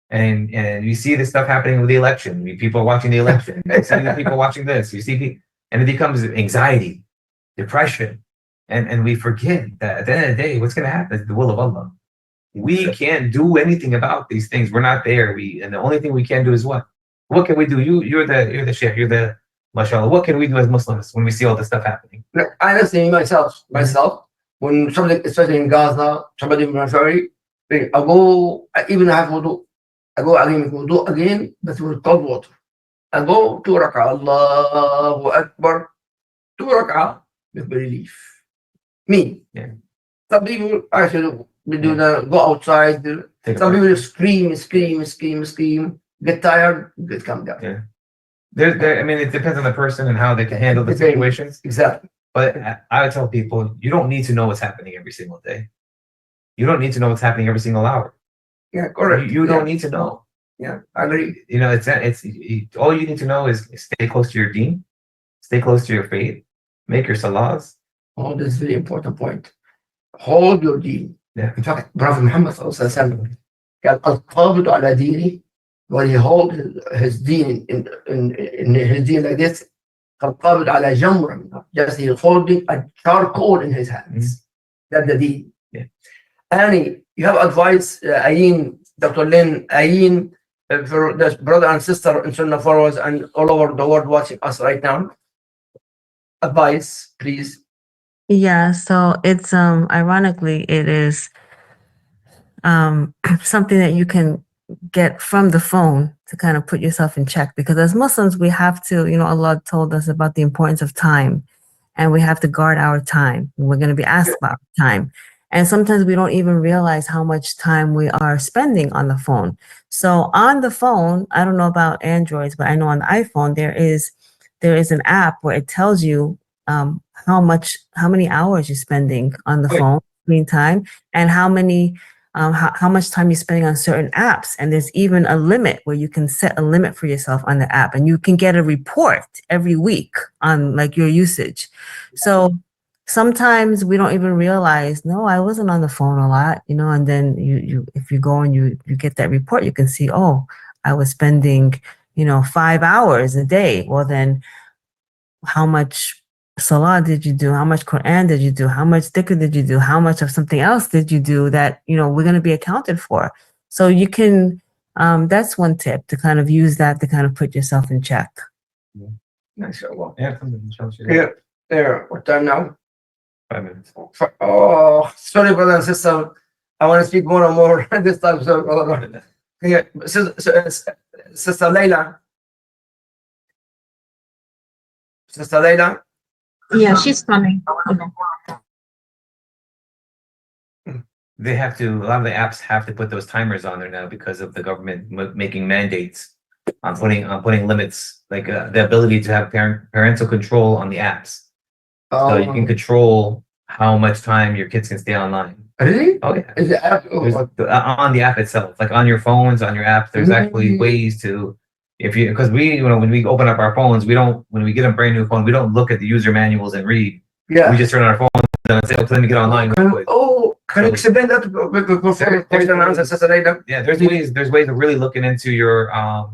and you see this stuff happening with the election. People are watching the election. You see people watching this. You see, and it becomes anxiety, depression, and we forget that at the end of the day, what's going to happen is the will of Allah. We can't do anything about these things. We're not there. And the only thing we can do is what? What can we do? You're the sheikh. You're the mashallah. What can we do as Muslims when we see all this stuff happening? Honestly, myself, when somebody, especially in Gaza, somebody in Missouri, I go, I even have wudu. I go again with wudu again, but with cold water. I go 2 rak'ah, Allahu Akbar, 2 rak'ah with relief. Me. Yeah. Some people actually do that, go outside. Some people scream, get tired, get calm down. Yeah. I mean, it depends on the person and how they can handle the Depends. situations. Exactly. But I would tell people, you don't need to know what's happening every single day. You don't need to know what's happening every single hour. Yeah, correct. You don't need to know. Yeah, I agree. You know, it's all you need to know is stay close to your deen, stay close to your faith, make your salahs. Oh, this is a very important point. Hold your deen. Yeah. In fact, Prophet Muhammad قال القابض على ديني, when he hold his deen in his deen like this, القابض على جمرة, just he holding a charcoal in his hands. That's the deen. Yeah. Annie, you have advice, Ayin, Dr. Lynn, Ayin, for the brother and sister in Sunnahfollowers and all over the world watching us right now? Advice, please. Yeah, so it's ironically it is something that you can get from the phone to kind of put yourself in check, because as Muslims we have to, Allah told us about the importance of time, and we have to guard our time. We're going to be asked about time, and sometimes we don't even realize how much time we are spending on the phone. So on the phone, I don't know about Androids, but I know on the iPhone there is an app where it tells you how many hours you're spending on the phone, screen time, and how much time you're spending on certain apps. And there's even a limit where you can set a limit for yourself on the app, and you can get a report every week on like your usage. So sometimes we don't even realize, no, I wasn't on the phone a lot, and then you if you go and you get that report, you can see, oh, I was spending 5 hours a day. Well, then how much salah did you do? How much Quran did you do? How much dhikr did you do? How much of something else did you do that, we're going to be accounted for? So you can, that's one tip, to kind of use that to kind of put yourself in check. MashaAllah. Yeah. There. What time now? 5 minutes. Oh, sorry, brother and sister. I want to speak more and more this time. So, yeah, Sister Layla. Sister Layla. Yeah, she's coming. They have to. A lot of the apps have to put those timers on there now because of the government making mandates on putting limits, like the ability to have parental control on the apps. So you can control how much time your kids can stay online. Really? Oh yeah. Is it app? On the app itself, like on your phones, on your apps, there's actually ways to, because we, when we open up our phones, when we get a brand new phone, we don't look at the user manuals and read. Yeah. We just turn on our phone and say, okay, let me get online. Can you explain that before Sister Layla? Yeah, there's ways of really looking into your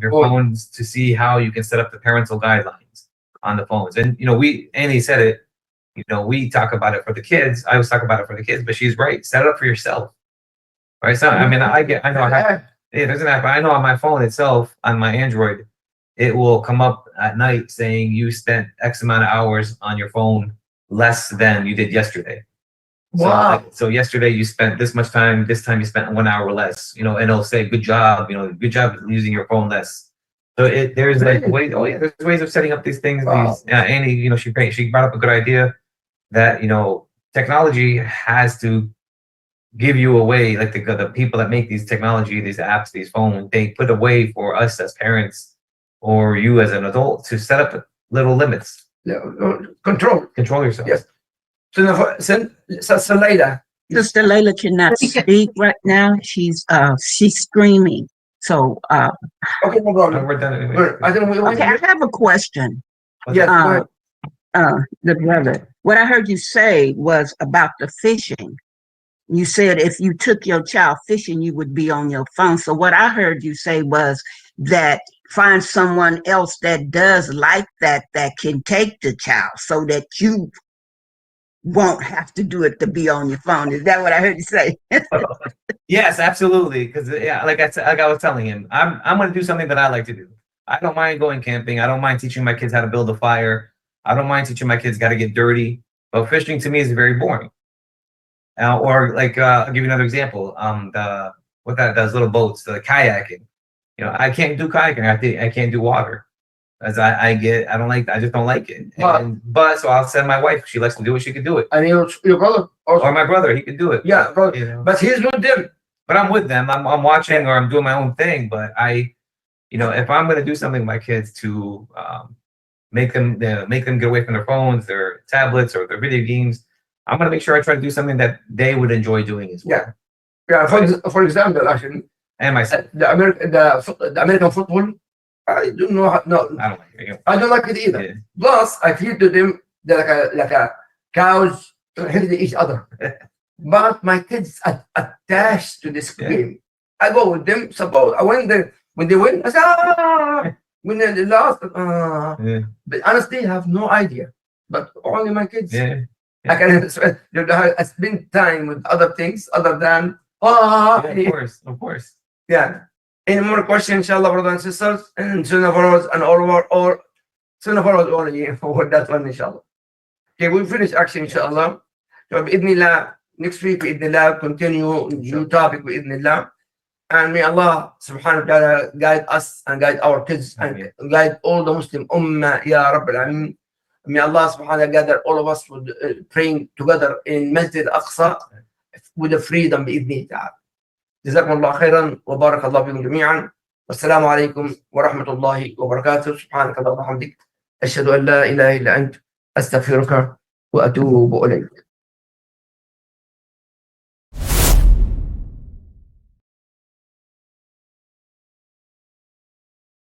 phones to see how you can set up the parental guidelines on the phones. And Annie said it, we talk about it for the kids. I always talk about it for the kids, but she's right. Set it up for yourself. Right? So I mean, there's an app. I know on my phone itself, on my Android, it will come up at night saying you spent X amount of hours on your phone less than you did yesterday. Wow. So yesterday you spent this much time, this time you spent 1 hour less, and it'll say, good job using your phone less. So there's like ways, there's ways of setting up these things. Wow. Annie, she brought up a good idea that, technology has to give you a way, like the people that make these technology, these apps, these phones, they put a way for us as parents or you as an adult to set up little limits. Control yourself. Yes. Sister Layla. Sister Layla cannot speak right now. She's screaming. So okay, no problem. We're done anyway. Okay, I have a question. Yes, go ahead. The brother. What I heard you say was about the fishing. You said if you took your child fishing, you would be on your phone. So what I heard you say was that find someone else that does like that can take the child so that you won't have to do it to be on your phone. Is that what I heard you say? Yes, absolutely. Because like I was telling him, I'm going to do something that I like to do. I don't mind going camping. I don't mind teaching my kids how to build a fire. I don't mind teaching my kids how to get dirty. But fishing to me is very boring. Or like, I'll give you another example. Those little boats, the kayaking. You know, I can't do kayaking. I can't do water. As I just don't like it. But so I'll send my wife. She likes to do it. She can do it. And your brother also. Or my brother, he can do it. Yeah, brother. You know? But he's with them. But I'm with them. I'm watching or I'm doing my own thing. But if I'm going to do something with my kids to make them get away from their phones, their tablets, or their video games, I'm going to make sure I try to do something that they would enjoy doing as well. Yeah. For example, actually, And myself, the American football, I don't know. No, I don't like it. I don't like it either. Yeah. Plus, I feel to them they're like a cows hitting each other. But my kids are attached to this game. I go with them. Suppose when they win, I say, ah. When they lost, But honestly, I have no idea. But only my kids. Yeah. I can spend time with other things other than Of course. Yeah. Any more questions, inshallah, brothers and sisters, and Sunnahfollowers and all over, or Sunnahfollowers only for that one, inshallah. Okay, we finish actually, inshallah. So, bi'idhnillah, next week, bi'idhnillah, continue new topic, bi'idhnillah. And may Allah subhanahu wa ta'ala guide us and guide our kids and guide all the Muslim ummah, ya Rabbil Alameen. May Allah subhanahu wa ta'ala gather all of us with, praying together in Masjid Aqsa with the freedom bi'idhnihi ta'ala. جزاكم الله خيرا وبارك الله فيكم جميعا والسلام عليكم ورحمة الله وبركاته سبحانك اللهم وبحمدك أشهد أن لا إله إلا أنت أستغفرك وأتوب إليك